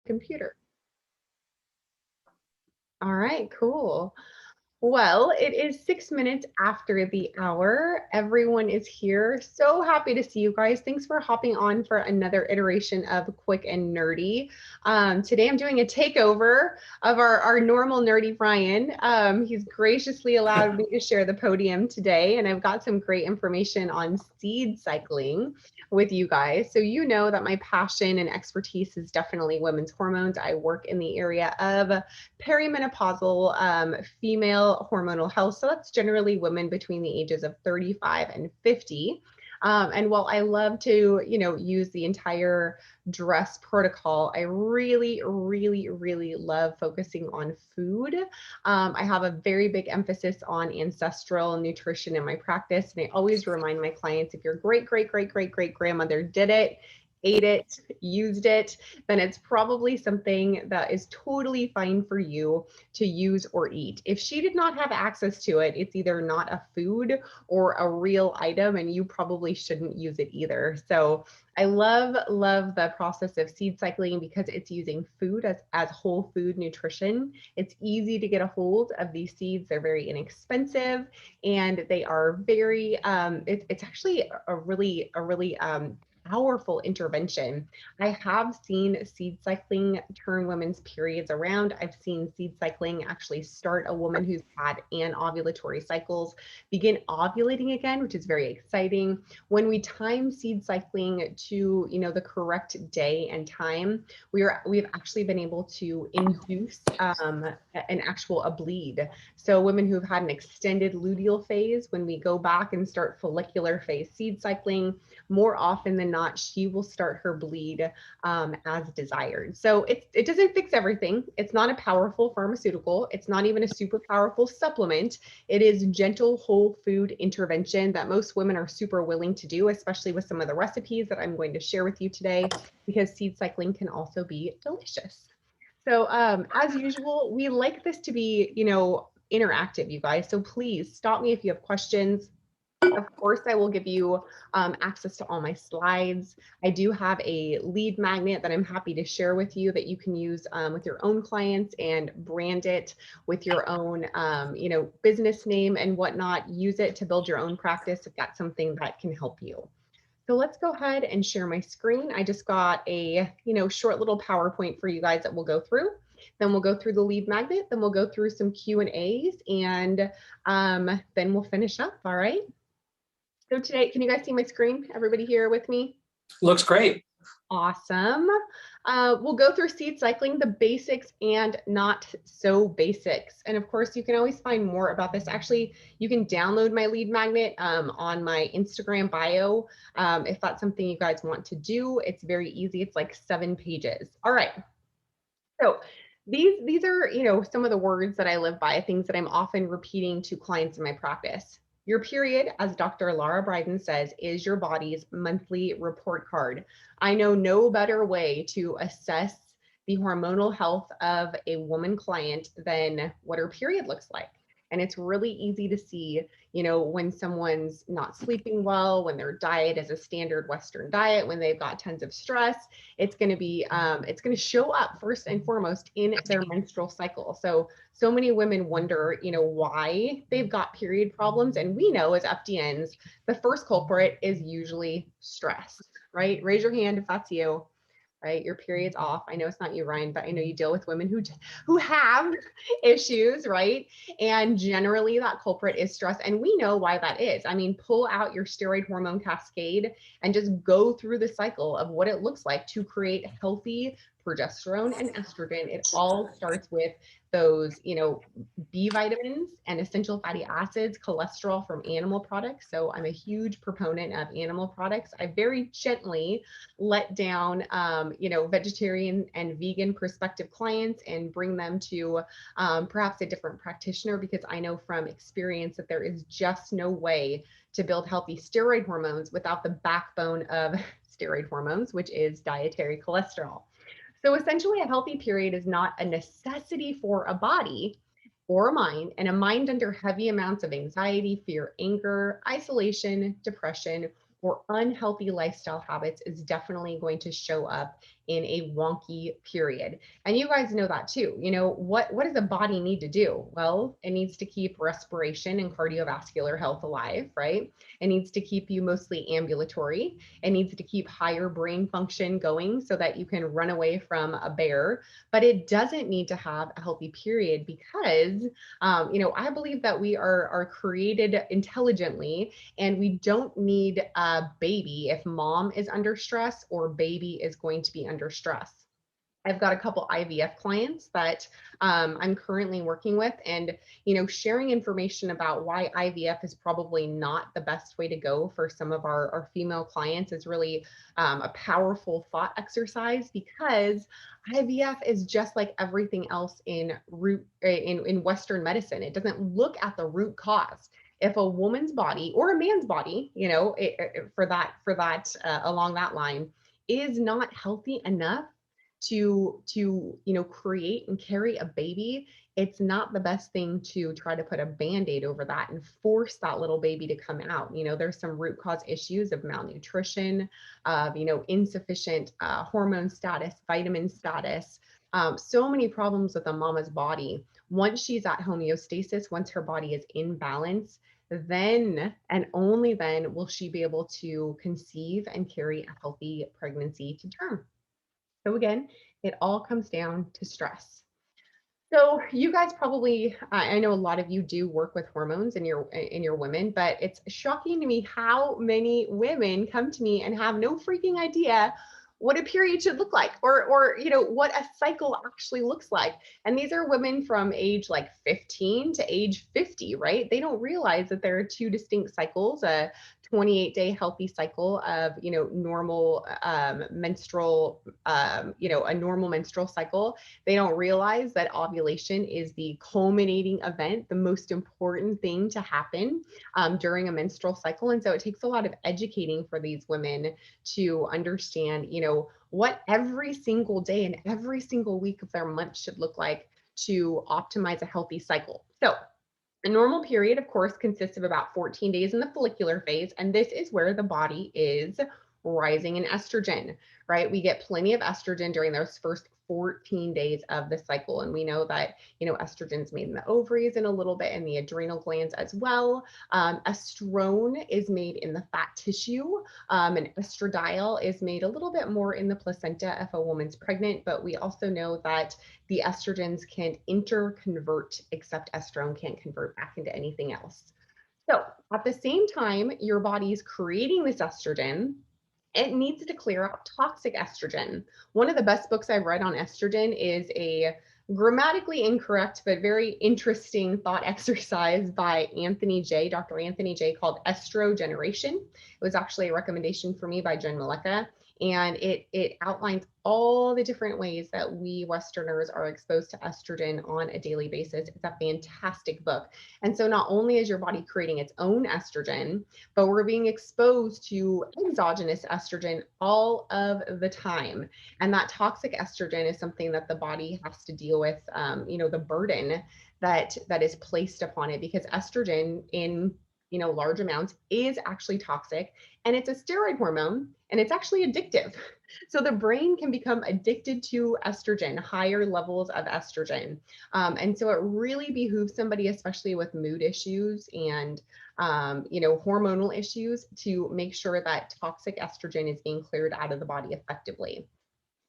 computer. All right, cool. Well, it is 6 minutes after the hour. Everyone is here. So happy to see you guys. Thanks for hopping on for another iteration of Quick and Nerdy. Today I'm doing a takeover of our normal nerdy Brian. He's graciously allowed me to share the podium today, and I've got some great information on seed cycling with you guys. So you know that my passion and expertise is definitely women's hormones. I work in the area of perimenopausal female hormonal health. So that's generally women between the ages of 35 and 50. And while I love to, use the entire dress protocol, I really, really, really love focusing on food. I have a very big emphasis on ancestral nutrition in my practice. And I always remind my clients, if your great, great, great, great, great grandmother did it, ate it, used it, then it's probably something that is totally fine for you to use or eat. If she did not have access to it, it's either not a food or a real item, and you probably shouldn't use it either. So I love the process of seed cycling because it's using food as whole food nutrition. It's easy to get a hold of these seeds. They're very inexpensive, and they are very, it's actually a really powerful intervention. I have seen seed cycling turn women's periods around. I've seen seed cycling actually start a woman who's had anovulatory cycles begin ovulating again, which is very exciting. When we time seed cycling to, the correct day and time, we've actually been able to induce a bleed. So women who've had an extended luteal phase, when we go back and start follicular phase seed cycling, more often than not, she will start her bleed as desired. So it doesn't fix everything. It's not a powerful pharmaceutical. It's not even a super powerful supplement. It is gentle whole food intervention that most women are super willing to do, especially with some of the recipes that I'm going to share with you today, because seed cycling can also be delicious. So as usual, we like this to be, interactive, you guys. So please stop me if you have questions. Of course, I will give you access to all my slides. I do have a lead magnet that I'm happy to share with you that you can use with your own clients and brand it with your own, business name and whatnot. Use it to build your own practice if that's something that can help you. So let's go ahead and share my screen. I just got a, short little PowerPoint for you guys that we'll go through. Then we'll go through the lead magnet. Then we'll go through some Q&As, and then we'll finish up. All right. So today, can you guys see my screen? Everybody here with me? Looks great. Awesome. We'll go through seed cycling, the basics and not so basics. And of course, you can always find more about this. Actually, you can download my lead magnet on my Instagram bio. If that's something you guys want to do, it's very easy. It's like 7 pages. All right. So these are, some of the words that I live by, things that I'm often repeating to clients in my practice. Your period, as Dr. Laura Briden says, is your body's monthly report card. I know no better way to assess the hormonal health of a woman client than what her period looks like. And it's really easy to see, when someone's not sleeping well, when their diet is a standard Western diet, when they've got tons of stress, it's going to be, it's going to show up first and foremost in their menstrual cycle. So many women wonder, why they've got period problems. And we know as FDNs, the first culprit is usually stress, right? Raise your hand if that's you. Right, your period's off. I know it's not you, Ryan, but I know you deal with women who have issues, right? And generally that culprit is stress, and we know why that is. I mean, pull out your steroid hormone cascade and just go through the cycle of what it looks like to create healthy progesterone and estrogen. It all starts with those, B vitamins and essential fatty acids, cholesterol from animal products. So I'm a huge proponent of animal products. I very gently let down, vegetarian and vegan prospective clients and bring them to perhaps a different practitioner, because I know from experience that there is just no way to build healthy steroid hormones without the backbone of steroid hormones, which is dietary cholesterol. So essentially, a healthy period is not a necessity for a body or a mind, and a mind under heavy amounts of anxiety, fear, anger, isolation, depression, or unhealthy lifestyle habits is definitely going to show up in a wonky period. And you guys know that too. What does the body need to do? Well, it needs to keep respiration and cardiovascular health alive, right? It needs to keep you mostly ambulatory. It needs to keep higher brain function going so that you can run away from a bear. But it doesn't need to have a healthy period because, I believe that we are created intelligently, and we don't need a baby if mom is under stress or baby is going to be under stress. I've got a couple IVF clients that I'm currently working with, and sharing information about why IVF is probably not the best way to go for some of our female clients is really a powerful thought exercise, because IVF is just like everything else in Western medicine. It doesn't look at the root cause. If a woman's body or a man's body, for that along that line, is not healthy enough to create and carry a baby, it's not the best thing to try to put a band-aid over that and force that little baby to come out. There's some root cause issues of malnutrition, of insufficient hormone status, vitamin status, so many problems with a mama's body. Once she's at homeostasis, once her body is in balance, then and only then will she be able to conceive and carry a healthy pregnancy to term. So again, it all comes down to stress. So you guys probably, I know a lot of you do work with hormones in your women, but it's shocking to me how many women come to me and have no freaking idea what a period should look like, or what a cycle actually looks like. And these are women from age like 15 to age 50, right? They don't realize that there are two distinct cycles, a 28-day healthy cycle of normal menstrual a normal menstrual cycle. They don't realize that ovulation is the culminating event, the most important thing to happen during a menstrual cycle. And so it takes a lot of educating for these women to understand, what every single day and every single week of their month should look like to optimize a healthy cycle. So a normal period, of course, consists of about 14 days in the follicular phase, and this is where the body is rising in estrogen, right? We get plenty of estrogen during those first 14 days of the cycle. And we know that, estrogen's made in the ovaries and a little bit in the adrenal glands as well. Estrone is made in the fat tissue, and estradiol is made a little bit more in the placenta if a woman's pregnant. But we also know that the estrogens can interconvert, except estrone can't convert back into anything else. So at the same time, your body's creating this estrogen, it needs to clear out toxic estrogen. One of the best books I've read on estrogen is a grammatically incorrect but very interesting thought exercise by Dr. Anthony J, called Estrogeneration. It was actually a recommendation for me by Jen Maleka, and it outlines all the different ways that we Westerners are exposed to estrogen on a daily basis. It's a fantastic book. And so not only is your body creating its own estrogen, but we're being exposed to exogenous estrogen all of the time. And that toxic estrogen is something that the body has to deal with, the burden that is placed upon it, because estrogen in large amounts is actually toxic, and it's a steroid hormone, and it's actually addictive. So the brain can become addicted to estrogen, higher levels of estrogen. And so it really behooves somebody, especially with mood issues and hormonal issues, to make sure that toxic estrogen is being cleared out of the body effectively.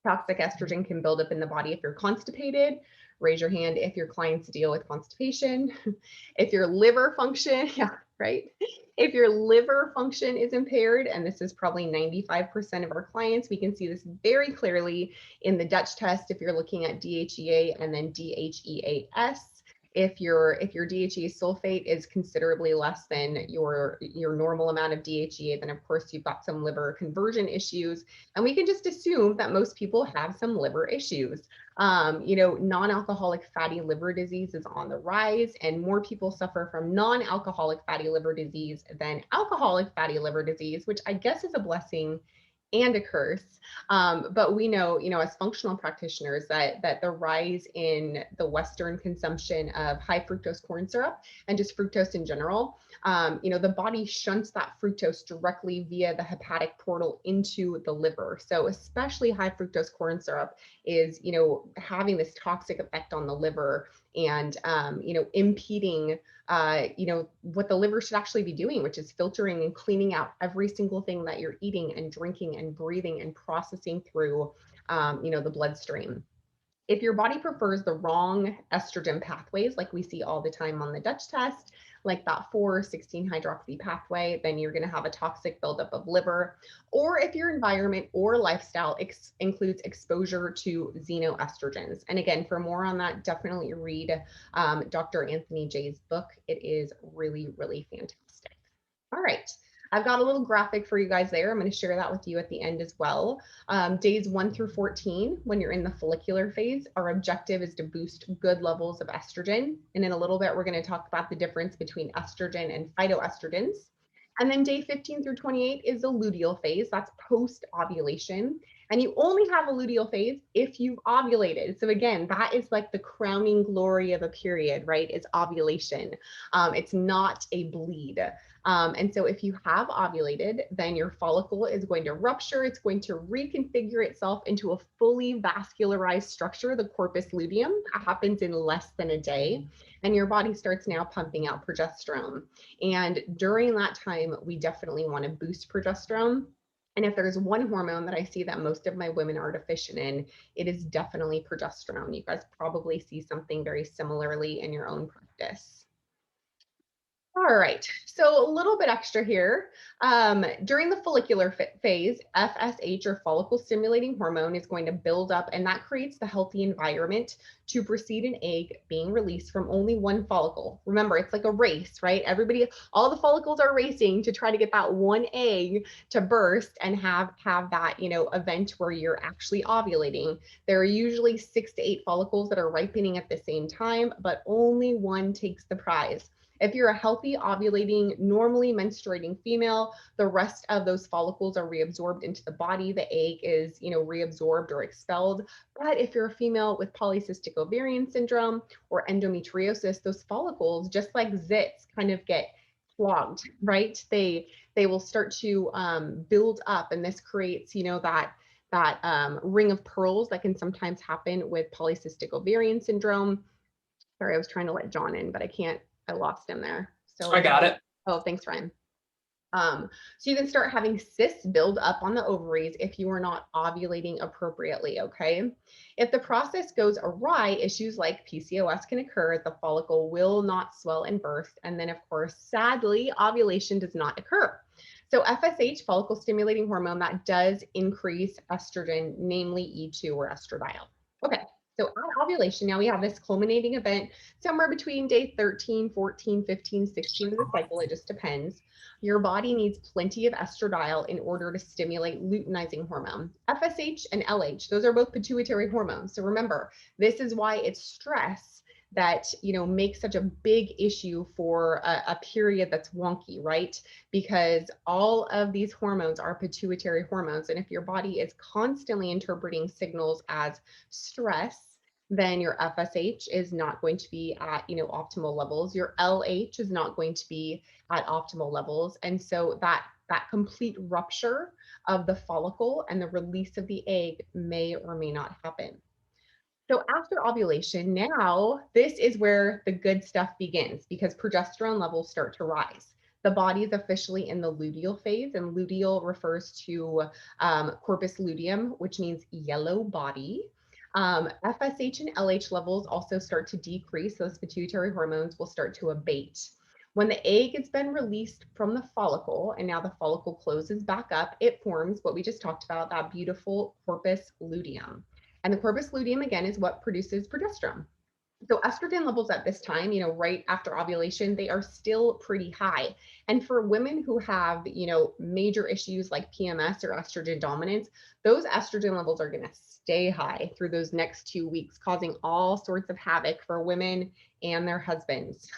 Toxic estrogen can build up in the body if you're constipated. Raise your hand if your clients deal with constipation. If your liver function, yeah, right? If your liver function is impaired, and this is probably 95% of our clients, we can see this very clearly in the Dutch test if you're looking at DHEA and then DHEAS. If your DHEA sulfate is considerably less than your normal amount of DHEA, then of course you've got some liver conversion issues. And we can just assume that most people have some liver issues. Non-alcoholic fatty liver disease is on the rise, and more people suffer from non-alcoholic fatty liver disease than alcoholic fatty liver disease, which I guess is a blessing and a curse. But we know, as functional practitioners, that the rise in the Western consumption of high fructose corn syrup and just fructose in general, the body shunts that fructose directly via the hepatic portal into the liver. So especially high fructose corn syrup is, having this toxic effect on the liver and, impeding what the liver should actually be doing, which is filtering and cleaning out every single thing that you're eating and drinking and breathing and processing through, the bloodstream. If your body prefers the wrong estrogen pathways, like we see all the time on the Dutch test, like that 4,16-hydroxy pathway, then you're going to have a toxic buildup of liver. Or if your environment or lifestyle includes exposure to xenoestrogens. And again, for more on that, definitely read Dr. Anthony Jay's book. It is really, really fantastic. All right. I've got a little graphic for you guys there. I'm going to share that with you at the end as well. Days 1 through 14, when you're in the follicular phase, our objective is to boost good levels of estrogen. And in a little bit, we're going to talk about the difference between estrogen and phytoestrogens. And then day 15 through 28 is the luteal phase. That's post ovulation. And you only have a luteal phase if you've ovulated. So again, that is like the crowning glory of a period, right? It's ovulation. It's not a bleed. And so if you have ovulated, then your follicle is going to rupture. It's going to reconfigure itself into a fully vascularized structure, the corpus luteum. That happens in less than a day. And your body starts now pumping out progesterone. And during that time, we definitely want to boost progesterone. And if there's one hormone that I see that most of my women are deficient in, it is definitely progesterone. You guys probably see something very similarly in your own practice. All right, so a little bit extra here. During the follicular phase, FSH, or follicle stimulating hormone, is going to build up, and that creates the healthy environment to precede an egg being released from only one follicle. Remember, it's like a race, right? All the follicles are racing to try to get that one egg to burst and have that, event where you're actually ovulating. There are usually 6 to 8 follicles that are ripening at the same time, but only one takes the prize. If you're a healthy, ovulating, normally menstruating female, the rest of those follicles are reabsorbed into the body. The egg is, reabsorbed or expelled. But if you're a female with polycystic ovarian syndrome or endometriosis, those follicles, just like zits, kind of get clogged, right? They will start to build up, and this creates, that ring of pearls that can sometimes happen with polycystic ovarian syndrome. Sorry, I was trying to let John in, but I lost him there. So I got it. Oh, thanks, Ryan. So you can start having cysts build up on the ovaries if you are not ovulating appropriately, okay? If the process goes awry, issues like PCOS can occur. The follicle will not swell and burst. And then, of course, sadly, ovulation does not occur. So FSH, follicle stimulating hormone, that does increase estrogen, namely E2 or estradiol. Okay. So at ovulation, now we have this culminating event somewhere between day 13, 14, 15, 16 of the cycle. It just depends. Your body needs plenty of estradiol in order to stimulate luteinizing hormone. FSH and LH, those are both pituitary hormones. So remember, this is why it's stress that makes such a big issue for a period that's wonky, right? Because all of these hormones are pituitary hormones. And if your body is constantly interpreting signals as stress, then your FSH is not going to be at optimal levels. Your LH is not going to be at optimal levels. And so that complete rupture of the follicle and the release of the egg may or may not happen. So after ovulation, now this is where the good stuff begins, because progesterone levels start to rise. The body is officially in the luteal phase, and luteal refers to corpus luteum, which means yellow body. FSH and LH levels also start to decrease. Those pituitary hormones will start to abate. When the egg has been released from the follicle and now the follicle closes back up, it forms what we just talked about, that beautiful corpus luteum. And the corpus luteum, again, is what produces progesterone. So estrogen levels at this time, right after ovulation, they are still pretty high. And for women who have, major issues like PMS or estrogen dominance, those estrogen levels are going to stay high through those next 2 weeks, causing all sorts of havoc for women and their husbands.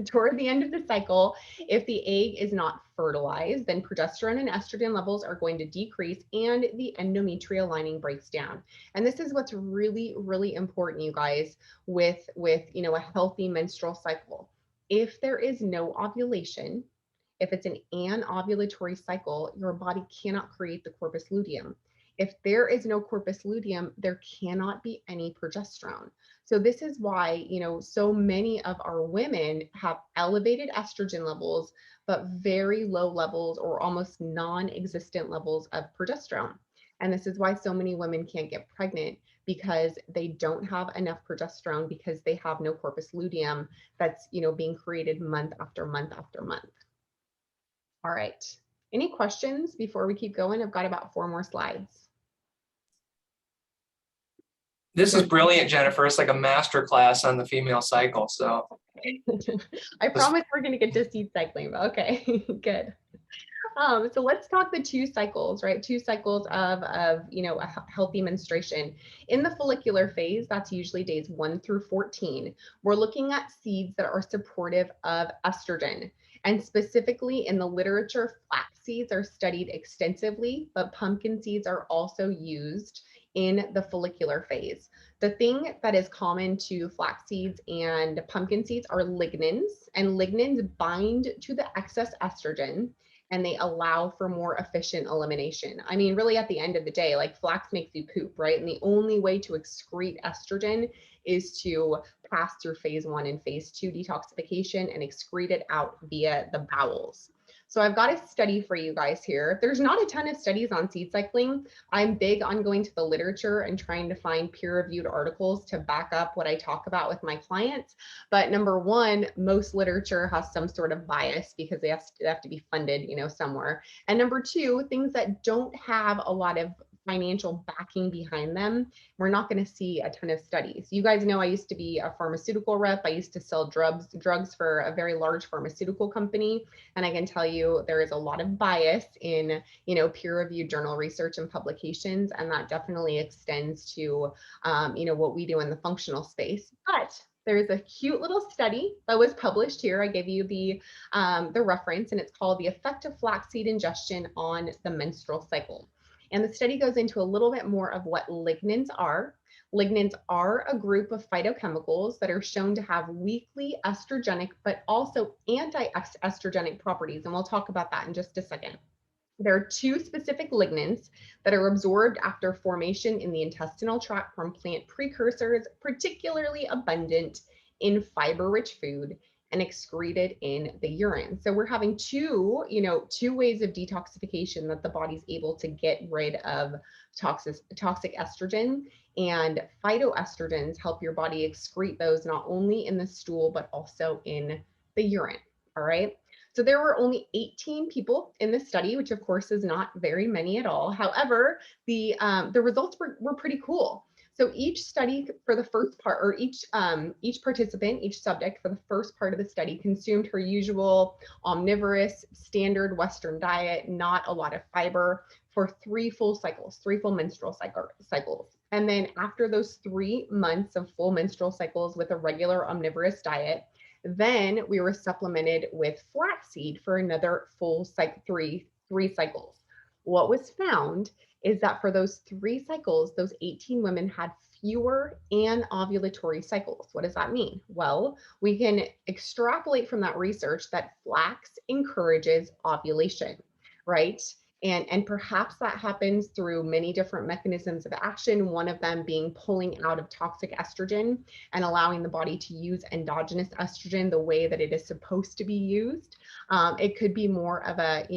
Toward the end of the cycle, if the egg is not fertilized, then progesterone and estrogen levels are going to decrease and the endometrial lining breaks down. And this is what's really, really important, you guys, with a healthy menstrual cycle. If there is no ovulation, if it's an anovulatory cycle, your body cannot create the corpus luteum. If there is no corpus luteum, there cannot be any progesterone. So this is why, so many of our women have elevated estrogen levels, but very low levels or almost non-existent levels of progesterone. And this is why so many women can't get pregnant, because they don't have enough progesterone, because they have no corpus luteum that's, being created month after month after month. All right. Any questions before we keep going? I've got about 4 more slides. This is brilliant, Jennifer. It's like a master class on the female cycle. So I promise we're going to get to seed cycling, but okay, good. So let's talk the 2 cycles, right? 2 cycles of a healthy menstruation. In the follicular phase, that's usually days 1 through 14. We're looking at seeds that are supportive of estrogen. And specifically in the literature, flax seeds are studied extensively, but pumpkin seeds are also used in the follicular phase. The thing that is common to flax seeds and pumpkin seeds are lignans, and lignans bind to the excess estrogen and they allow for more efficient elimination. I mean, really at the end of the day, like flax makes you poop, right? And the only way to excrete estrogen is to pass through phase 1 and phase 2 detoxification and excrete it out via the bowels. So I've got a study for you guys here. There's not a ton of studies on seed cycling. I'm big on going to the literature and trying to find peer-reviewed articles to back up what I talk about with my clients. But number one, most literature has some sort of bias because they have to be funded, somewhere. And number 2, things that don't have a lot of financial backing behind them, we're not going to see a ton of studies. You guys know I used to be a pharmaceutical rep. I used to sell drugs for a very large pharmaceutical company. And I can tell you there is a lot of bias in, peer-reviewed journal research and publications. And that definitely extends to, what we do in the functional space. But there's a cute little study that was published here. I gave you the reference, and it's called The Effect of Flaxseed Ingestion on the Menstrual Cycle. And the study goes into a little bit more of what lignans are. Lignans are a group of phytochemicals that are shown to have weakly estrogenic, but also anti-estrogenic properties. And we'll talk about that in just a second. There are 2 specific lignans that are absorbed after formation in the intestinal tract from plant precursors, particularly abundant in fiber-rich food and excreted in the urine. So we're having 2 ways of detoxification that the body's able to get rid of toxic estrogen, and phytoestrogens help your body excrete those not only in the stool, but also in the urine. All right. So there were only 18 people in this study, which of course is not very many at all. However, the results were pretty cool. So each study for the first part, or each participant, each subject for the first part of the study consumed her usual omnivorous standard Western diet, not a lot of fiber, for 3 full cycles, 3 full menstrual cycles. And then after those 3 months of full menstrual cycles with a regular omnivorous diet, then we were supplemented with flaxseed for another full cycle, 3 cycles. What was found is that for those 3 cycles, those 18 women had fewer anovulatory cycles. What does that mean? Well, we can extrapolate from that research that flax encourages ovulation, right? And perhaps that happens through many different mechanisms of action, one of them being pulling out of toxic estrogen and allowing the body to use endogenous estrogen the way that it is supposed to be used. It could be more of a,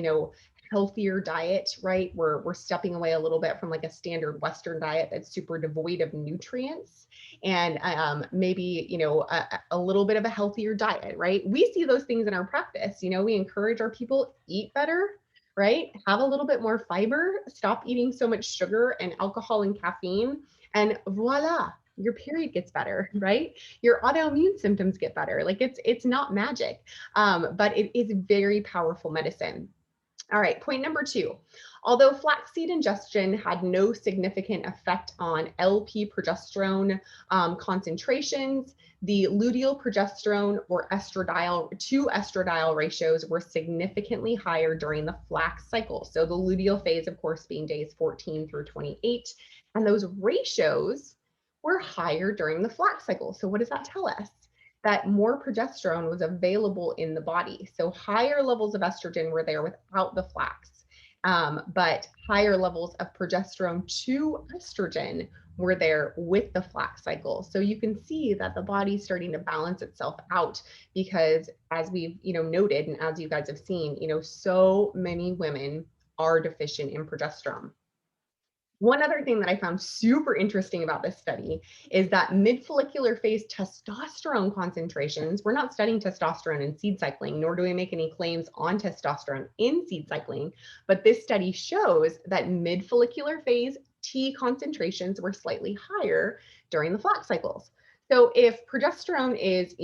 healthier diet, right? We're stepping away a little bit from like a standard Western diet that's super devoid of nutrients, and maybe, a little bit of a healthier diet, right? We see those things in our practice. We encourage our people eat better, right? Have a little bit more fiber, stop eating so much sugar and alcohol and caffeine, and voila, your period gets better, right? Your autoimmune symptoms get better. Like it's not magic, but it is very powerful medicine. All right, point number 2. Although flaxseed ingestion had no significant effect on LP progesterone concentrations, the luteal progesterone or estradiol to estradiol ratios were significantly higher during the flax cycle. So the luteal phase, of course, being days 14 through 28, and those ratios were higher during the flax cycle. So what does that tell us? That more progesterone was available in the body. So higher levels of estrogen were there without the flax, but higher levels of progesterone to estrogen were there with the flax cycle. So you can see that the body's starting to balance itself out because, as we've noted, and as you guys have seen, so many women are deficient in progesterone. One other thing that I found super interesting about this study is that mid-follicular phase testosterone concentrations, we're not studying testosterone in seed cycling, nor do we make any claims on testosterone in seed cycling, but this study shows that mid-follicular phase T concentrations were slightly higher during the flax cycles. So if progesterone is,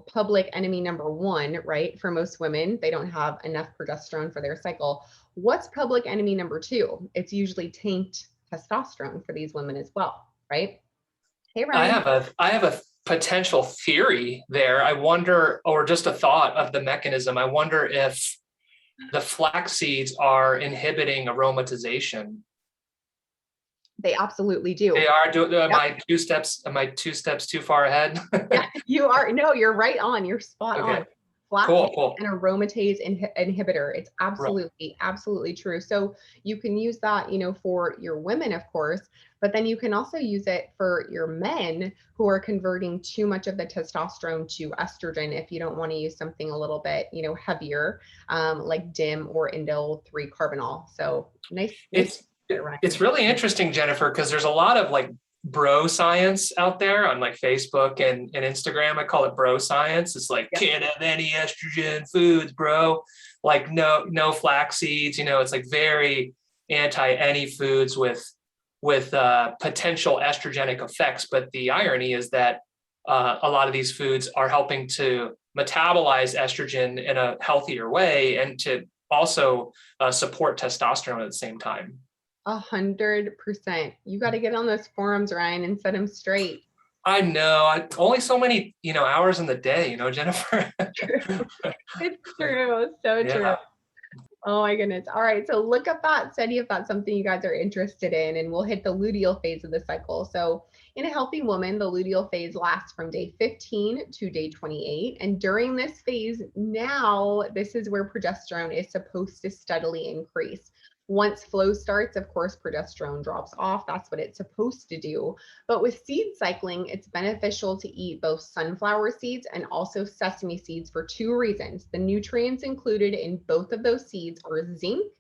public enemy number 1, right, for most women, they don't have enough progesterone for their cycle. What's public enemy number 2? It's usually tanked testosterone for these women as well, right? Hey, Ryan. I have a potential theory there. I wonder, or just a thought of the mechanism. I wonder if the flax seeds are inhibiting aromatization. They absolutely do. They are. Am I 2 steps? Am I 2 steps too far ahead? Yeah, you are. No, you're right on. You're spot on. Flax cool. An aromatase inhibitor. It's absolutely true. So you can use that, for your women, of course, but then you can also use it for your men who are converting too much of the testosterone to estrogen. If you don't want to use something a little bit, heavier, like DIM or indole 3-carbinol. So nice. It's really interesting, Jennifer, because there's a lot of like bro science out there on like Facebook and Instagram. I call it bro science. It's like, can't have any estrogen foods, bro. Like no flax seeds, it's like very anti any foods with potential estrogenic effects. But the irony is that a lot of these foods are helping to metabolize estrogen in a healthier way and to also support testosterone at the same time. 100%. You got to get on those forums, Ryan, and set them straight. I know. Only so many, hours in the day, Jennifer. It's true. So true. Oh my goodness. All right. So look up that study if that's something you guys are interested in, and we'll hit the luteal phase of the cycle. So in a healthy woman, the luteal phase lasts from day 15 to day 28. And during this phase, now this is where progesterone is supposed to steadily increase. Once flow starts, of course, progesterone drops off. That's what it's supposed to do. But with seed cycling, it's beneficial to eat both sunflower seeds and also sesame seeds for 2 reasons. The nutrients included in both of those seeds are zinc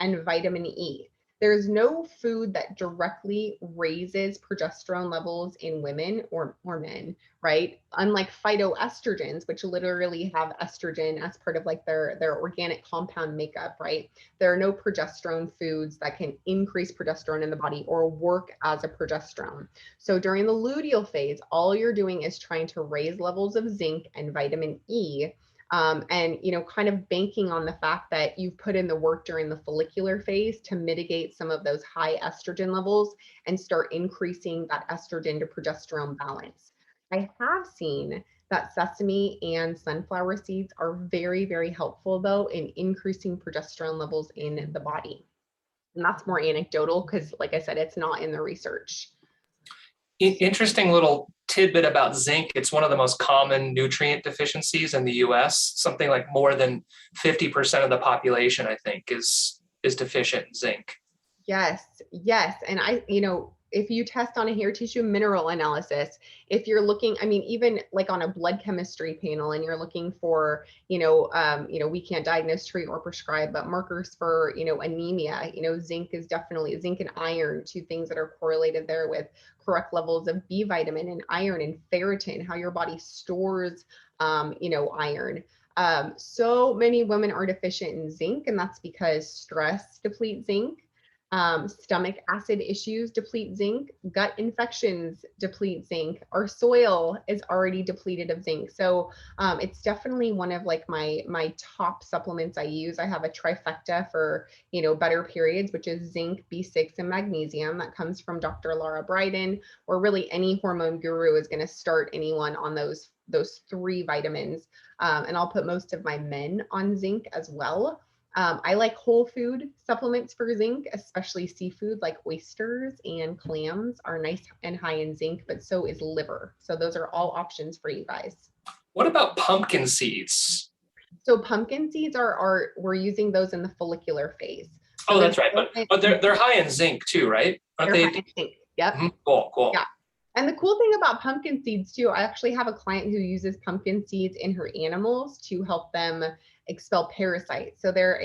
and vitamin E. There's no food that directly raises progesterone levels in women or men, right? Unlike phytoestrogens, which literally have estrogen as part of like their organic compound makeup, right? There are no progesterone foods that can increase progesterone in the body or work as a progesterone. So during the luteal phase, all you're doing is trying to raise levels of zinc and vitamin E. And, kind of banking on the fact that you've put in the work during the follicular phase to mitigate some of those high estrogen levels and start increasing that estrogen to progesterone balance. I have seen that sesame and sunflower seeds are very, very helpful, though, in increasing progesterone levels in the body. And that's more anecdotal because, like I said, it's not in the research. Interesting little tidbit about zinc. It's one of the most common nutrient deficiencies in the US. Something like more than 50% of the population, I think, is deficient in zinc. Yes. And if you test on a hair tissue mineral analysis, if you're looking, even like on a blood chemistry panel and you're looking for, we can't diagnose, treat, or prescribe, but markers for, anemia, zinc and iron, 2 things that are correlated there with correct levels of B vitamin and iron and ferritin, how your body stores, iron. So many women are deficient in zinc, and that's because stress depletes zinc. Stomach acid issues deplete zinc, gut infections deplete zinc, our soil is already depleted of zinc. So it's definitely one of like my top supplements I use. I have a trifecta for, better periods, which is zinc, B6, and magnesium. That comes from Dr. Laura Briden, or really any hormone guru is going to start anyone on those 3 vitamins. And I'll put most of my men on zinc as well. I like whole food supplements for zinc, especially seafood like oysters and clams are nice and high in zinc, but so is liver. So those are all options for you guys. What about pumpkin seeds? So pumpkin seeds we're using those in the follicular phase. So Oh, that's right. But they're high in zinc too, right? Aren't they? High in zinc. Yep. Mm-hmm. Cool. Yeah. And the cool thing about pumpkin seeds too, I actually have a client who uses pumpkin seeds in her animals to help them expel parasites. So they're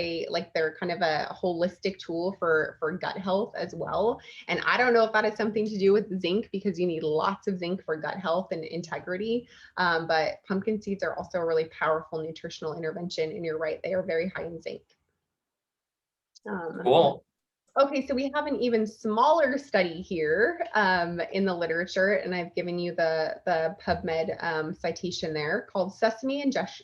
kind of a holistic tool for gut health as well. And I don't know if that has something to do with zinc, because you need lots of zinc for gut health and integrity. But pumpkin seeds are also a really powerful nutritional intervention. And you're right, they are very high in zinc. Cool. Okay, so we have an even smaller study here in the literature, and I've given you the PubMed citation there, called Sesame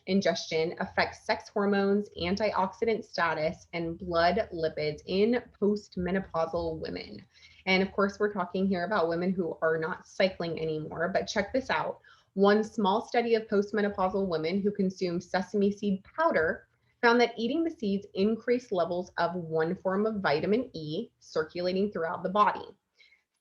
Ingestion Affects Sex Hormones, Antioxidant Status, and Blood Lipids in Postmenopausal Women. And of course, we're talking here about women who are not cycling anymore, but check this out. One small study of postmenopausal women who consume sesame seed powder found that eating the seeds increased levels of one form of vitamin E circulating throughout the body.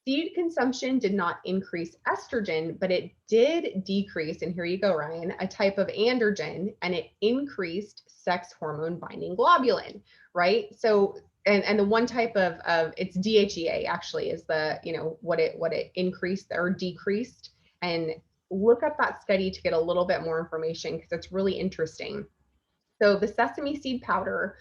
Seed consumption did not increase estrogen, but it did decrease, and here you go, Ryan, a type of androgen, and it increased sex hormone binding globulin, right? So, and the one type of it's DHEA actually is the, what it increased or decreased. And look up that study to get a little bit more information, because it's really interesting. So the sesame seed powder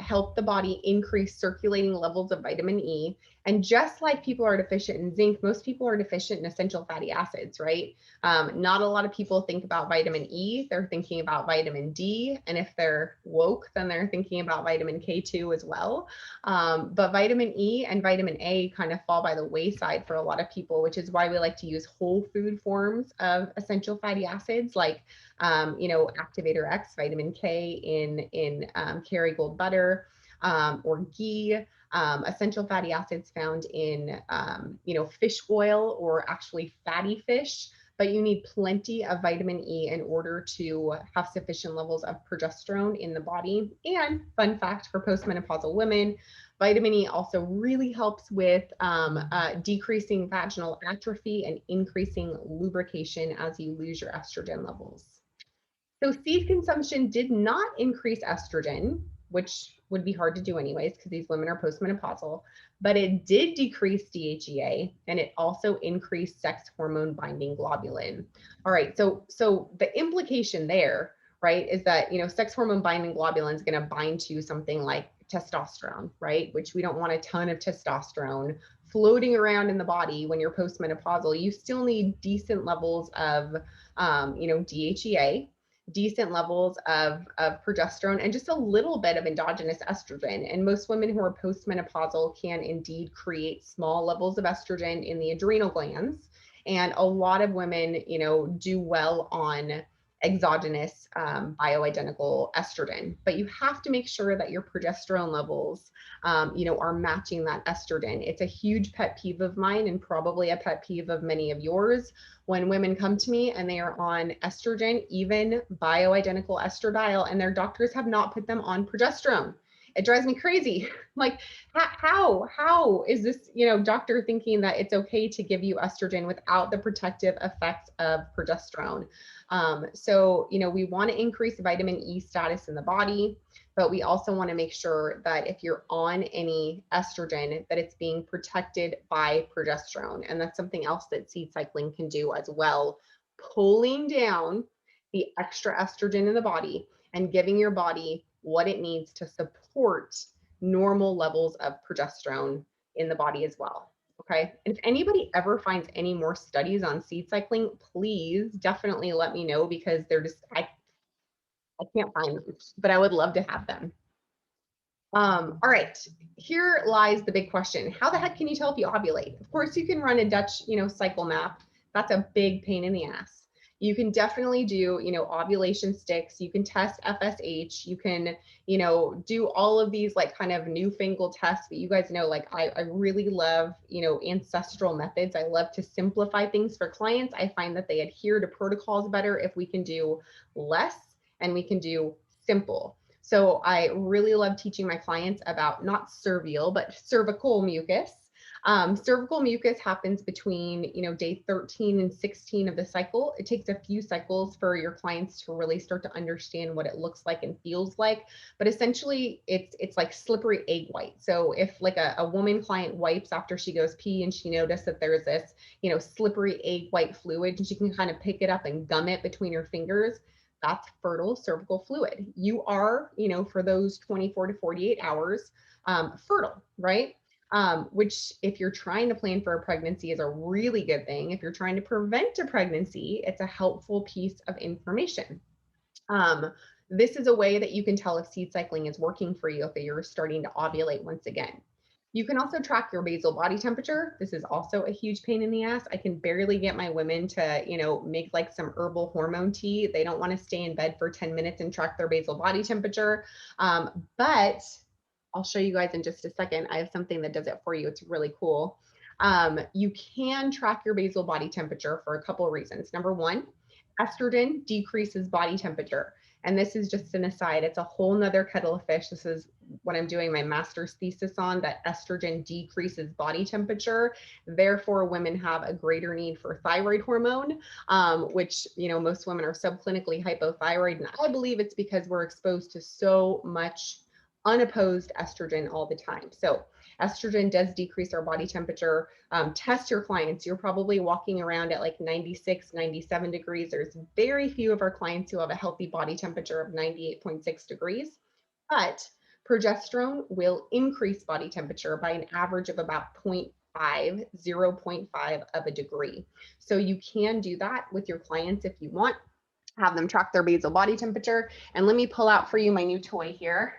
helped the body increase circulating levels of vitamin E. And just like people are deficient in zinc, most people are deficient in essential fatty acids, right? Not a lot of people think about vitamin E. They're thinking about vitamin D. And if they're woke, then they're thinking about vitamin K2 as well. But vitamin E and vitamin A kind of fall by the wayside for a lot of people, which is why we like to use whole food forms of essential fatty acids like Activator X, vitamin K in Kerrygold butter, or ghee, essential fatty acids found in, fish oil or actually fatty fish. But you need plenty of vitamin E in order to have sufficient levels of progesterone in the body. And fun fact for postmenopausal women, vitamin E also really helps with decreasing vaginal atrophy and increasing lubrication as you lose your estrogen levels. So seed consumption did not increase estrogen, which would be hard to do anyways, because these women are postmenopausal, but it did decrease DHEA, and it also increased sex hormone binding globulin. All right, so the implication there, right, is that, sex hormone binding globulin is going to bind to something like testosterone, right, which we don't want a ton of testosterone floating around in the body when you're postmenopausal. You still need decent levels of, DHEA, decent levels of progesterone, and just a little bit of endogenous estrogen. And most women who are postmenopausal can indeed create small levels of estrogen in the adrenal glands. And a lot of women, do well on exogenous bioidentical estrogen, but you have to make sure that your progesterone levels, are matching that estrogen. It's a huge pet peeve of mine, and probably a pet peeve of many of yours, when women come to me and they are on estrogen, even bioidentical estradiol, and their doctors have not put them on progesterone. It drives me crazy. Like, how is this, doctor thinking that it's okay to give you estrogen without the protective effects of progesterone? So, we want to increase vitamin E status in the body, but we also want to make sure that if you're on any estrogen, that it's being protected by progesterone. And that's something else that seed cycling can do as well, pulling down the extra estrogen in the body and giving your body what it needs to support normal levels of progesterone in the body as well. Okay. And if anybody ever finds any more studies on seed cycling, please definitely let me know, because they're just, I can't find them, but I would love to have them. All right, here lies the big question. How the heck can you tell if you ovulate? Of course, you can run a Dutch, cycle map. That's a big pain in the ass. You can definitely do, ovulation sticks. You can test FSH. You can, do all of these like kind of newfangled tests. But you guys know, like I really love, ancestral methods. I love to simplify things for clients. I find that they adhere to protocols better if we can do less and we can do simple. So I really love teaching my clients about not cervical, but cervical mucus. Cervical mucus happens between, day 13 and 16 of the cycle. It takes a few cycles for your clients to really start to understand what it looks like and feels like. But essentially, it's like slippery egg white. So if like a woman client wipes after she goes pee and she noticed that there's this, slippery egg white fluid, and she can kind of pick it up and gum it between her fingers, that's fertile cervical fluid. You are, for those 24 to 48 hours, fertile, right? Which if you're trying to plan for a pregnancy is a really good thing. If you're trying to prevent a pregnancy, it's a helpful piece of information. This is a way that you can tell if seed cycling is working for you if you're starting to ovulate once again. You can also track your basal body temperature. This is also a huge pain in the ass. I can barely get my women to, make like some herbal hormone tea. They don't want to stay in bed for 10 minutes and track their basal body temperature. But I'll show you guys in just a second. I have something that does it for you. It's really cool. You can track your basal body temperature for a couple of reasons. Number one, estrogen decreases body temperature. And this is just an aside. It's a whole nother kettle of fish. This is what I'm doing my master's thesis on, that estrogen decreases body temperature. Therefore, women have a greater need for thyroid hormone, which, most women are subclinically hypothyroid. And I believe it's because we're exposed to so much unopposed estrogen all the time. So estrogen does decrease our body temperature. Test your clients. You're probably walking around at like 96, 97 degrees. There's very few of our clients who have a healthy body temperature of 98.6 degrees, but progesterone will increase body temperature by an average of about 0.5 of a degree. So you can do that with your clients if you want. Have them track their basal body temperature. And let me pull out for you my new toy here.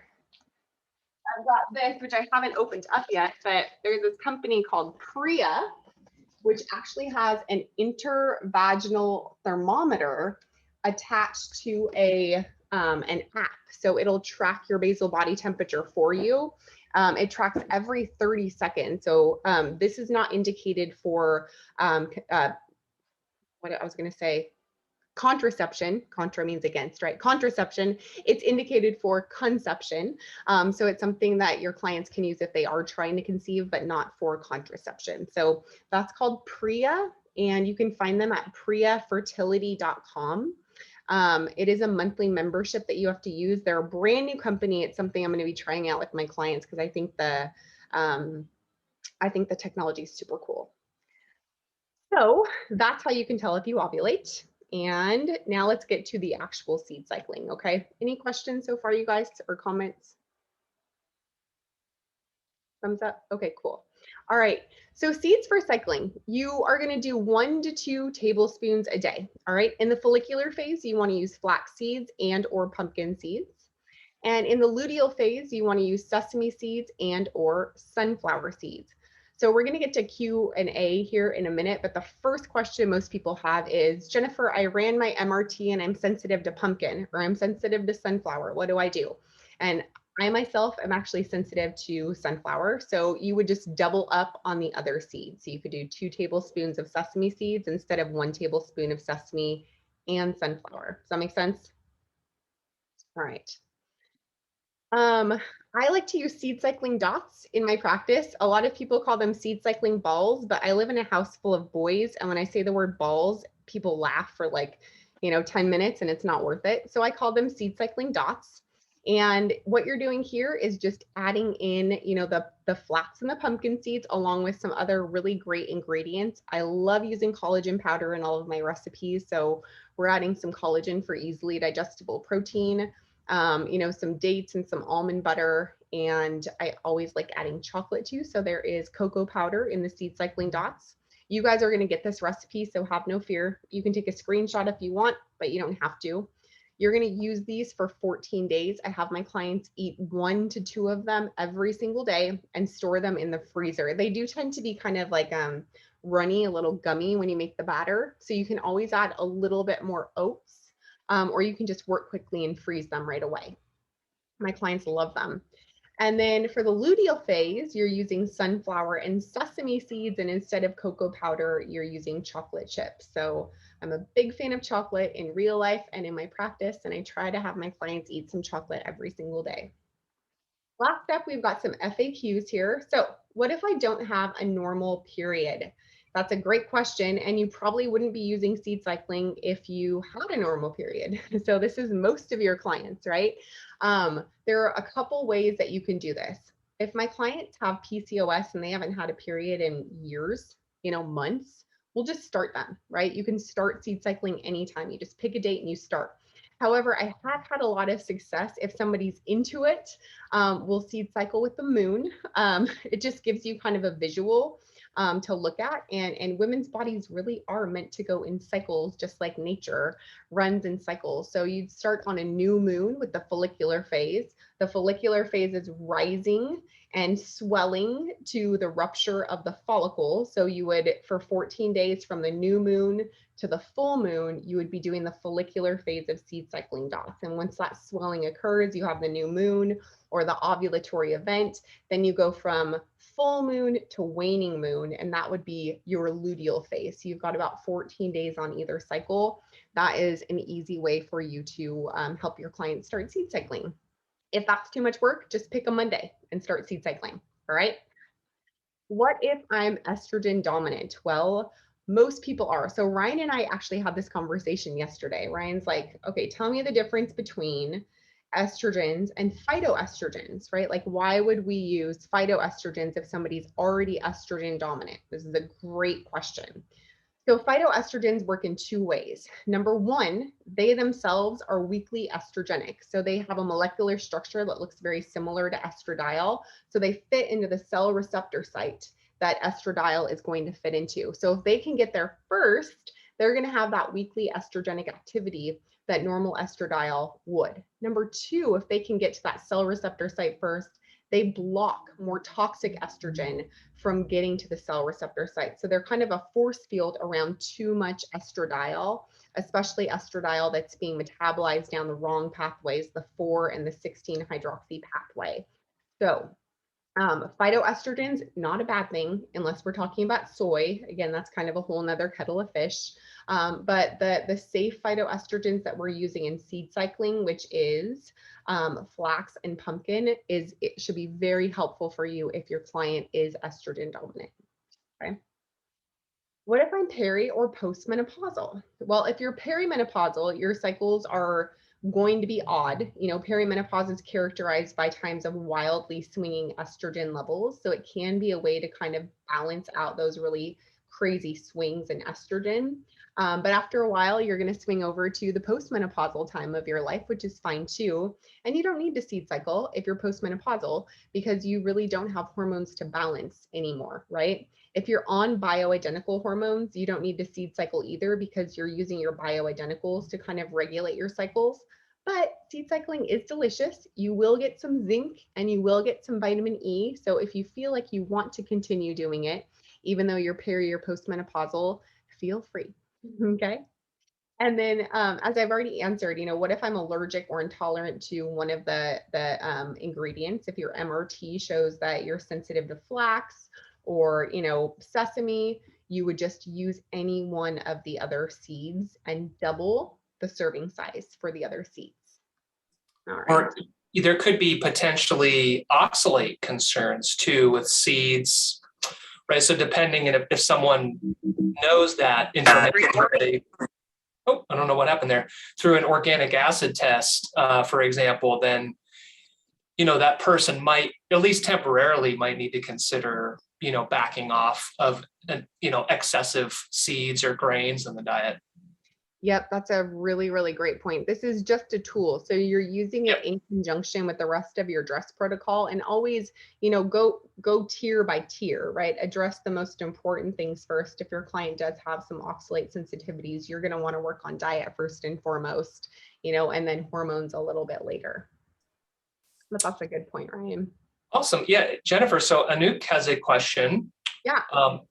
I've got this, which I haven't opened up yet, but there's this company called Priya, which actually has an intervaginal thermometer attached to an app. So it'll track your basal body temperature for you. It tracks every 30 seconds. So this is not indicated for what I was going to say, contraception. Contra means against, right? Contraception. It's indicated for conception. So it's something that your clients can use if they are trying to conceive, but not for contraception. So that's called Priya, and you can find them at priyafertility.com. It is a monthly membership that you have to use. They're a brand new company. It's something I'm going to be trying out with my clients because I think the technology is super cool. So that's how you can tell if you ovulate. And now let's get to the actual seed cycling, okay? Any questions so far, you guys, or comments? Thumbs up? Okay, cool. All right, so seeds for cycling. You are gonna do 1 to 2 tablespoons a day, all right? In the follicular phase, you wanna use flax seeds and or pumpkin seeds. And in the luteal phase, you wanna use sesame seeds and or sunflower seeds. So we're going to get to Q&A here in a minute, but the first question most people have is, Jennifer, I ran my MRT and I'm sensitive to pumpkin, or I'm sensitive to sunflower. What do I do? And I myself am actually sensitive to sunflower. So you would just double up on the other seeds. So you could do 2 tablespoons of sesame seeds instead of 1 tablespoon of sesame and sunflower. Does that make sense? All right. I like to use seed cycling dots in my practice. A lot of people call them seed cycling balls, but I live in a house full of boys. And when I say the word balls, people laugh for like, 10 minutes and it's not worth it. So I call them seed cycling dots. And what you're doing here is just adding in, the flax and the pumpkin seeds along with some other really great ingredients. I love using collagen powder in all of my recipes. So we're adding some collagen for easily digestible protein. Some dates and some almond butter. And I always like adding chocolate too. So there is cocoa powder in the seed cycling dots. You guys are going to get this recipe, so have no fear. You can take a screenshot if you want, but you don't have to. You're going to use these for 14 days. I have my clients eat 1 to 2 of them every single day and store them in the freezer. They do tend to be kind of like runny, a little gummy when you make the batter. So you can always add a little bit more oats, or you can just work quickly and freeze them right away. My clients love them. And then for the luteal phase, you're using sunflower and sesame seeds, and instead of cocoa powder, you're using chocolate chips. So I'm a big fan of chocolate in real life and in my practice, and I try to have my clients eat some chocolate every single day. Last up, we've got some FAQs here. So what if I don't have a normal period? That's a great question. And you probably wouldn't be using seed cycling if you had a normal period. So this is most of your clients, right? There are a couple ways that you can do this. If my clients have PCOS and they haven't had a period in years, months, we'll just start them, right? You can start seed cycling anytime. You just pick a date and you start. However, I have had a lot of success if somebody's into it. We'll seed cycle with the moon. It just gives you kind of a visual to look at, and women's bodies really are meant to go in cycles, just like nature runs in cycles. So you'd start on a new moon with the follicular phase. The follicular phase is rising and swelling to the rupture of the follicle. So you would, for 14 days from the new moon to the full moon, you would be doing the follicular phase of seed cycling dots. And once that swelling occurs, you have the new moon or the ovulatory event. Then you go from full moon to waning moon, and that would be your luteal phase. So you've got about 14 days on either cycle. That is an easy way for you to help your clients start seed cycling. If that's too much work, just pick a Monday and start seed cycling. All right. What if I'm estrogen dominant? Well, most people are. So Ryan and I actually had this conversation yesterday. Ryan's like, okay, tell me the difference between estrogens and phytoestrogens, right? Like, why would we use phytoestrogens if somebody's already estrogen dominant? This is a great question. So phytoestrogens work in 2 ways. Number 1, they themselves are weakly estrogenic. So they have a molecular structure that looks very similar to estradiol. So they fit into the cell receptor site that estradiol is going to fit into. So if they can get there first, they're going to have that weakly estrogenic activity that normal estradiol would. Number 2, if they can get to that cell receptor site first, they block more toxic estrogen from getting to the cell receptor site. So they're kind of a force field around too much estradiol, especially estradiol that's being metabolized down the wrong pathways, the 4 and the 16 hydroxy pathway. So phytoestrogens, not a bad thing, unless we're talking about soy. Again, that's kind of a whole nother kettle of fish. But the safe phytoestrogens that we're using in seed cycling, which is flax and pumpkin, it should be very helpful for you if your client is estrogen dominant. Okay. What if I'm peri or postmenopausal? Well, if you're perimenopausal, your cycles are going to be odd. Perimenopause is characterized by times of wildly swinging estrogen levels. So it can be a way to kind of balance out those really crazy swings in estrogen. But after a while, you're going to swing over to the postmenopausal time of your life, which is fine too. And you don't need to seed cycle if you're postmenopausal because you really don't have hormones to balance anymore, right? If you're on bioidentical hormones, you don't need to seed cycle either because you're using your bioidenticals to kind of regulate your cycles. But seed cycling is delicious. You will get some zinc and you will get some vitamin E. So if you feel like you want to continue doing it, even though you're peri or postmenopausal, feel free. Okay. And then, as I've already answered, what if I'm allergic or intolerant to one of the ingredients? If your MRT shows that you're sensitive to flax or, sesame, you would just use any one of the other seeds and double the serving size for the other seeds. All right. Or there could be potentially oxalate concerns too with seeds, right? So depending if someone knows that information, I don't know what happened there, through an organic acid test, for example, then, that person might, at least temporarily, might need to consider, backing off of, excessive seeds or grains in the diet. Yep, that's a really, really great point. This is just a tool. So you're using it Yep. in conjunction with the rest of your dress protocol, and always, go tier by tier, right? Address the most important things first. If your client does have some oxalate sensitivities, you're going to want to work on diet first and foremost, and then hormones a little bit later. But that's a good point, Ryan. Awesome. Yeah, Jennifer. So Anouk has a question. Yeah.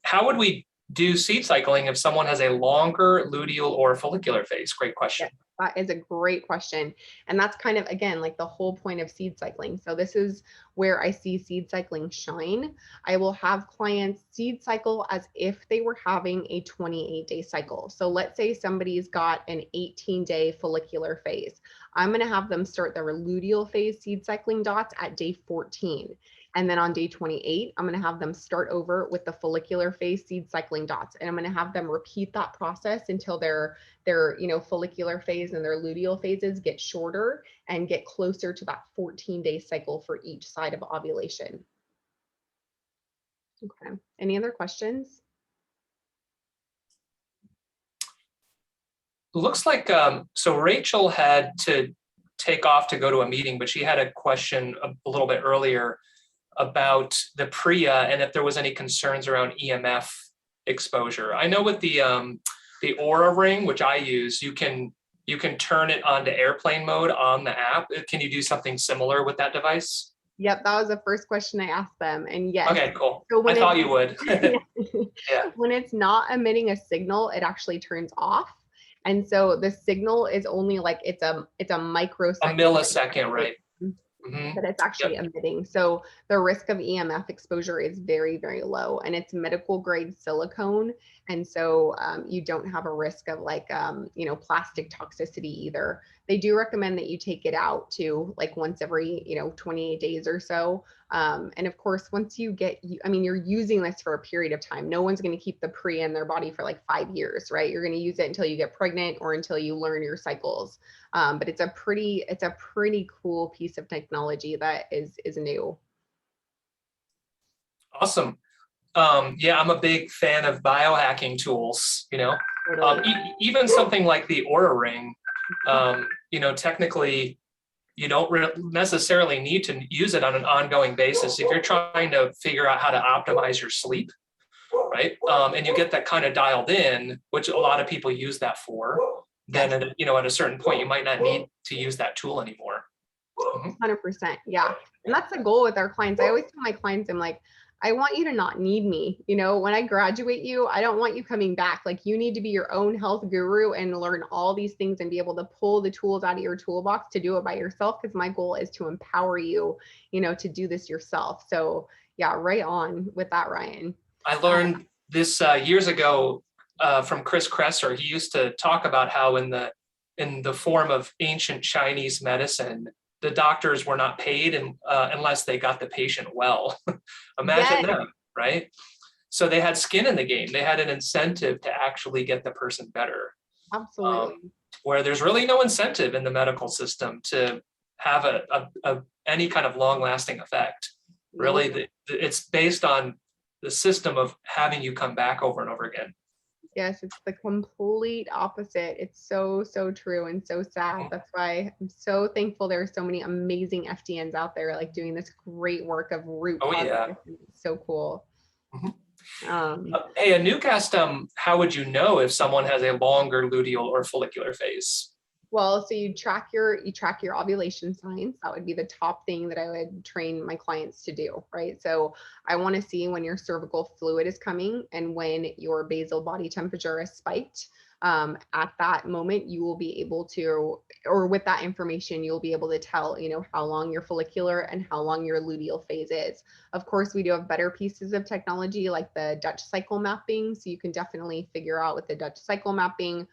How would we do seed cycling if someone has a longer luteal or follicular phase? Great question. Yeah, that is a great question. And that's kind of, again, like the whole point of seed cycling. So this is where I see seed cycling shine. I will have clients seed cycle as if they were having a 28-day cycle. So let's say somebody's got an 18-day follicular phase. I'm going to have them start their luteal phase seed cycling dots at day 14. And then on day 28, I'm going to have them start over with the follicular phase seed cycling dots. And I'm going to have them repeat that process until their follicular phase and their luteal phases get shorter and get closer to that 14-day cycle for each side of ovulation. Okay. Any other questions? Looks like so Rachel had to take off to go to a meeting, but she had a question a little bit earlier about the PRIA and if there was any concerns around EMF exposure. I know with the Oura Ring, which I use, you can turn it onto airplane mode on the app. Can you do something similar with that device? Yep, that was the first question I asked them. And yes. Okay, cool. So I thought you would. Yeah. When it's not emitting a signal, it actually turns off. And so the signal is only like it's a microsecond. A millisecond, right? That it's actually emitting. So the risk of EMF exposure is very, very low, and it's medical grade silicone. And so you don't have a risk of like, plastic toxicity either. They do recommend that you take it out too, like once every, 28 days or so. And of course, once you get, you're using this for a period of time. No one's going to keep the PRIA in their body for like 5 years, right? You're going to use it until you get pregnant or until you learn your cycles. But it's a pretty cool piece of technology that is new. Awesome. Yeah, I'm a big fan of biohacking tools, Totally. Even something like the Oura Ring, technically you don't necessarily need to use it on an ongoing basis. If you're trying to figure out how to optimize your sleep, right? And you get that kind of dialed in, which a lot of people use that for, then at a certain point, you might not need to use that tool anymore. 100%. Yeah. And that's the goal with our clients. I always tell my clients, I'm like, I want you to not need me. When I graduate you, I don't want you coming back. Like, you need to be your own health guru and learn all these things and be able to pull the tools out of your toolbox to do it by yourself. Because my goal is to empower you, to do this yourself. So yeah, right on with that, Ryan. I learned this years ago from Chris Kresser. He used to talk about how in the form of ancient Chinese medicine, the doctors were not paid unless they got the patient well. Imagine that, right? So they had skin in the game. They had an incentive to actually get the person better. Absolutely. Where there's really no incentive in the medical system to have any kind of long-lasting effect. Really, it's based on the system of having you come back over and over again. Yes, it's the complete opposite. It's so, so true and so sad. That's why I'm so thankful there are so many amazing FDNs out there like doing this great work of root cause. Yeah. It's so cool. Hey, Anouk asked, how would you know if someone has a longer luteal or follicular phase? Well, so you track your ovulation signs. That would be the top thing that I would train my clients to do, right? So I want to see when your cervical fluid is coming and when your basal body temperature is spiked. At that moment, you will be able to, or with that information, you'll be able to tell, how long your follicular and how long your luteal phase is. Of course, we do have better pieces of technology like the Dutch cycle mapping. So you can definitely figure out with the Dutch cycle mapping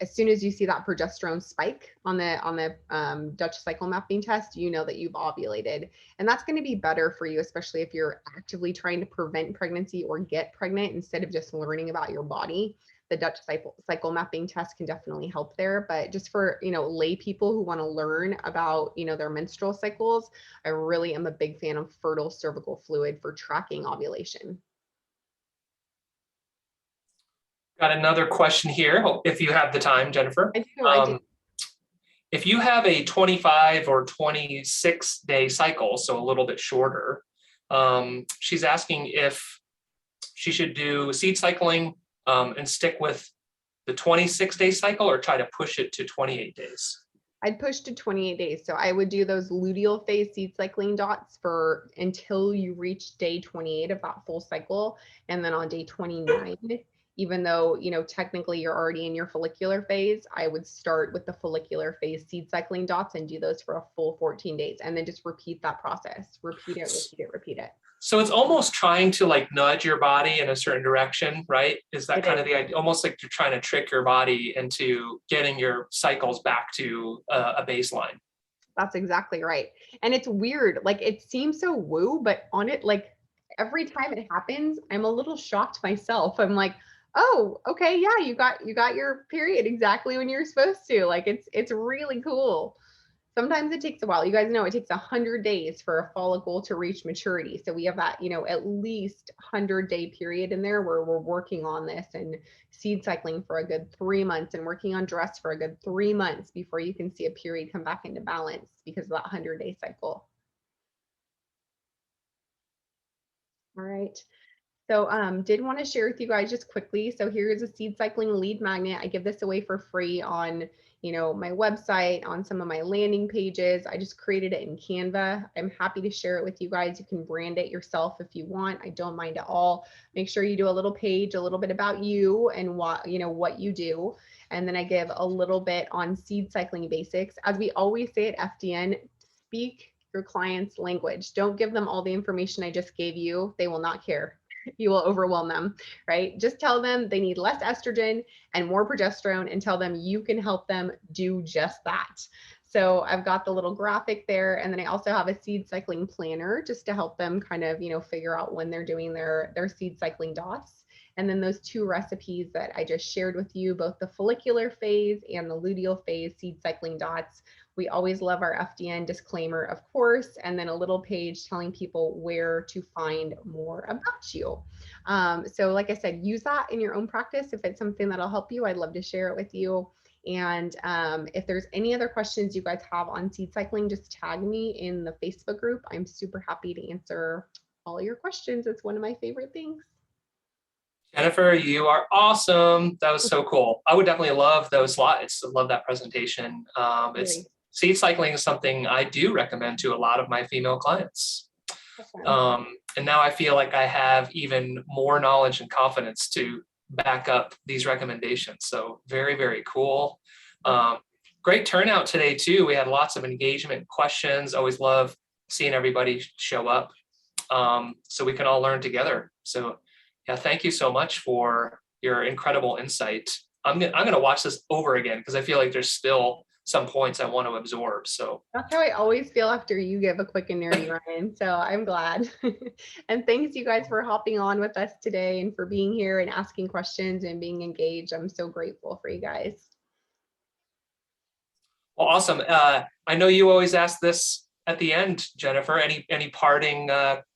as soon as you see that progesterone spike on the Dutch cycle mapping test, that you've ovulated. And that's going to be better for you, especially if you're actively trying to prevent pregnancy or get pregnant instead of just learning about your body. The Dutch cycle mapping test can definitely help there. But just for, lay people who want to learn about, their menstrual cycles, I really am a big fan of fertile cervical fluid for tracking ovulation. Got another question here, if you have the time, Jennifer. I do. If you have a 25 or 26 day cycle, so a little bit shorter, she's asking if she should do seed cycling and stick with the 26-day cycle or try to push it to 28 days. I'd push to 28 days. So I would do those luteal phase seed cycling dots for until you reach day 28 of that full cycle. And then on day 29, even though, you know, technically you're already in your follicular phase, I would start with the follicular phase seed cycling dots and do those for a full 14 days. And then just repeat that process. Repeat it, repeat it, repeat it. So it's almost trying to like nudge your body in a certain direction, right? Is that kind of the idea? Almost like you're trying to trick your body into getting your cycles back to a baseline. That's exactly right. And it's weird. Like it seems so woo, but on it, like every time it happens, I'm a little shocked myself. I'm like, oh, okay, yeah, you got your period exactly when you're supposed to. Like it's really cool. Sometimes it takes a while. You guys know it takes 100 days for a follicle to reach maturity. So we have that, you know, at least 100-day period in there where we're working on this and seed cycling for a good 3 months and working on dress for a good 3 months before you can see a period come back into balance because of that 100-day cycle. All right. So did want to share with you guys just quickly. So here's a seed cycling lead magnet. I give this away for free on, you know, my website, on some of my landing pages. I just created it in Canva. I'm happy to share it with you guys. You can brand it yourself if you want. I don't mind at all. Make sure you do a little page, a little bit about you and what, you know, what you do. And then I give a little bit on seed cycling basics. As we always say at FDN, speak your client's language. Don't give them all the information I just gave you. They will not care. You will overwhelm them, right? Just tell them they need less estrogen and more progesterone and tell them you can help them do just that. So I've got the little graphic there. And then I also have a seed cycling planner just to help them kind of, you know, figure out when they're doing their seed cycling dots. And then those 2 recipes that I just shared with you, both the follicular phase and the luteal phase seed cycling dots. We always love our FDN disclaimer, of course, and then a little page telling people where to find more about you. So like I said, use that in your own practice. If it's something that'll help you, I'd love to share it with you. And if there's any other questions you guys have on seed cycling, just tag me in the Facebook group. I'm super happy to answer all your questions. It's one of my favorite things. Jennifer, you are awesome. That was so cool. I would definitely love those slides. I love that presentation. Seed cycling is something I do recommend to a lot of my female clients. And now I feel like I have even more knowledge and confidence to back up these recommendations. So very, very cool. Great turnout today too. We had lots of engagement questions. Always love seeing everybody show up so we can all learn together. So yeah, thank you so much for your incredible insight. I'm gonna watch this over again because I feel like there's still some points I want to absorb. So that's how I always feel after you give a quick and nerdy Ryan. So I'm glad. And thanks you guys for hopping on with us today and for being here and asking questions and being engaged. I'm so grateful for you guys. Well, awesome. I know you always ask this at the end, Jennifer. Any parting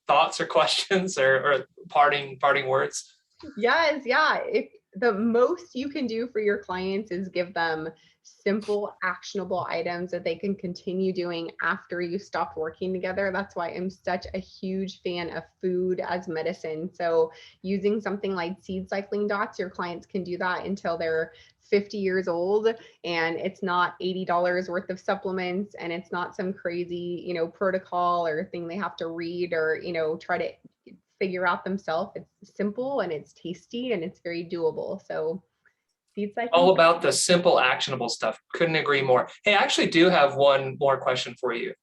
thoughts or questions or parting words? Yes, yeah. If the most you can do for your clients is give them simple, actionable items that they can continue doing after you stop working together. That's why I'm such a huge fan of food as medicine. So using something like seed cycling dots, your clients can do that until they're 50 years old, and it's not $80 worth of supplements, and it's not some crazy, you know, protocol or thing they have to read or, you know, try to figure out themselves. It's simple and it's tasty and it's very doable. So seed cycling. All about the simple, actionable stuff. Couldn't agree more. Hey, I actually do have one more question for you.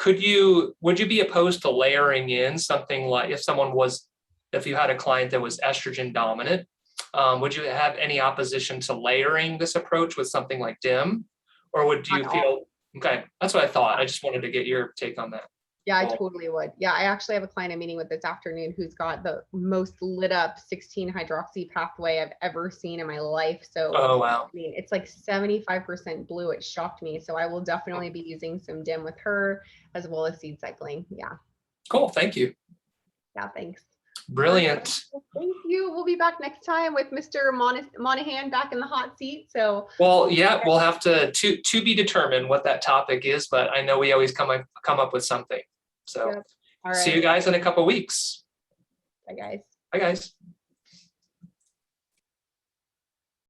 Would you be opposed to layering in something like if you had a client that was estrogen dominant, would you have any opposition to layering this approach with something like DIM? Or would you feel, okay, that's what I thought. I just wanted to get your take on that. Yeah, I totally would. Yeah, I actually have a client I'm meeting with this afternoon who's got the most lit up 16-hydroxy pathway I've ever seen in my life. So, oh, wow. I mean, it's like 75% blue. It shocked me. So I will definitely be using some DIM with her as well as seed cycling. Yeah. Cool. Thank you. Yeah, thanks. Brilliant. Thank you. We'll be back next time with Mr. Monahan back in the hot seat. So, well, yeah, we'll have to be determined what that topic is, but I know we always come up with something. So, yep. All right. See you guys in a couple weeks. Bye, guys. Bye, guys.